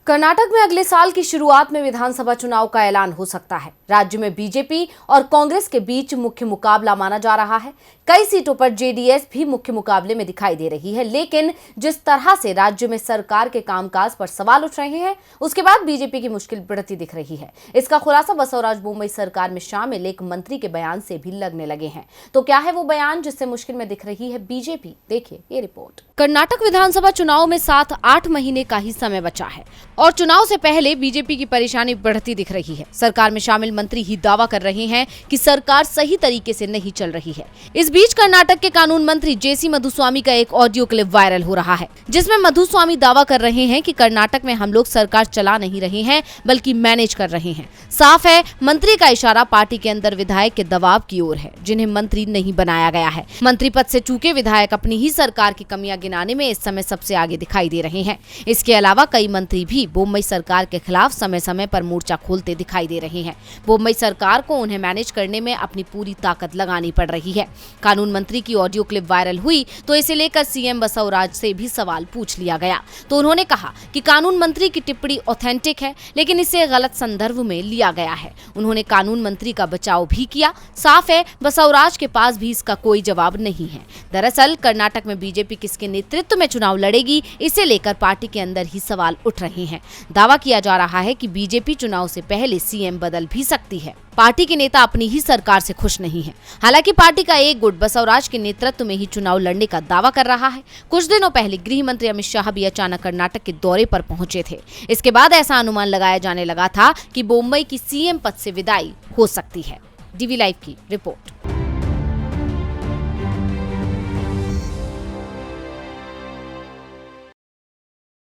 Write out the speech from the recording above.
कर्नाटक में अगले साल की शुरुआत में विधानसभा चुनाव का ऐलान हो सकता है। राज्य में बीजेपी और कांग्रेस के बीच मुख्य मुकाबला माना जा रहा है। कई सीटों पर जेडीएस भी मुख्य मुकाबले में दिखाई दे रही है, लेकिन जिस तरह से राज्य में सरकार के कामकाज पर सवाल उठ रहे हैं, उसके बाद बीजेपी की मुश्किल बढ़ती दिख रही है। इसका खुलासा बसवराज बोम्मई सरकार में शामिल एक मंत्री के बयान से भी लगने लगे हैं। तो क्या है वो बयान जिससे मुश्किल में दिख रही है बीजेपी? देखिए ये रिपोर्ट। कर्नाटक विधानसभा चुनाव में 7-8 महीने का ही समय बचा है और चुनाव से पहले बीजेपी की परेशानी बढ़ती दिख रही है। सरकार में शामिल मंत्री ही दावा कर रहे हैं कि सरकार सही तरीके से नहीं चल रही है। इस बीच कर्नाटक के कानून मंत्री जेसी मधुस्वामी का एक ऑडियो क्लिप वायरल हो रहा है, जिसमें मधुस्वामी दावा कर रहे हैं कि कर्नाटक में हम लोग सरकार चला नहीं रहे हैं बल्कि मैनेज कर रहे हैं। साफ है, मंत्री का इशारा पार्टी के अंदर विधायक के दबाव की ओर है, जिन्हें मंत्री नहीं बनाया गया है। मंत्री पद से चूके विधायक अपनी ही सरकार की कमियां गिनाने में इस समय सबसे आगे दिखाई दे रहे हैं। इसके अलावा कई मंत्री भी बोम्मई सरकार के खिलाफ समय समय पर मोर्चा खोलते दिखाई दे रहे हैं। बोम्मई सरकार को उन्हें मैनेज करने में अपनी पूरी ताकत लगानी पड़ रही है। कानून मंत्री की ऑडियो क्लिप वायरल हुई तो इसे लेकर सीएम बसवराज से भी सवाल पूछ लिया गया, तो उन्होंने कहा कि कानून मंत्री की टिप्पणी ऑथेंटिक है, लेकिन इसे गलत संदर्भ में लिया गया है। उन्होंने कानून मंत्री का बचाव भी किया। साफ है, बसवराज के पास भी इसका कोई जवाब नहीं है। दरअसल कर्नाटक में बीजेपी किसके नेतृत्व में चुनाव लड़ेगी, इसे लेकर पार्टी के अंदर ही सवाल उठ रहे हैं। दावा किया जा रहा है कि बीजेपी चुनाव से पहले सीएम बदल भी सकती है। पार्टी के नेता अपनी ही सरकार से खुश नहीं है। हालांकि पार्टी का एक गुट बसवराज के नेतृत्व में ही चुनाव लड़ने का दावा कर रहा है। कुछ दिनों पहले गृह मंत्री अमित शाह भी अचानक कर्नाटक के दौरे पर पहुंचे थे। इसके बाद ऐसा अनुमान लगाया जाने लगा था कि बोम्मई की सीएम पद से विदाई हो सकती है। डीवी लाइव की रिपोर्ट।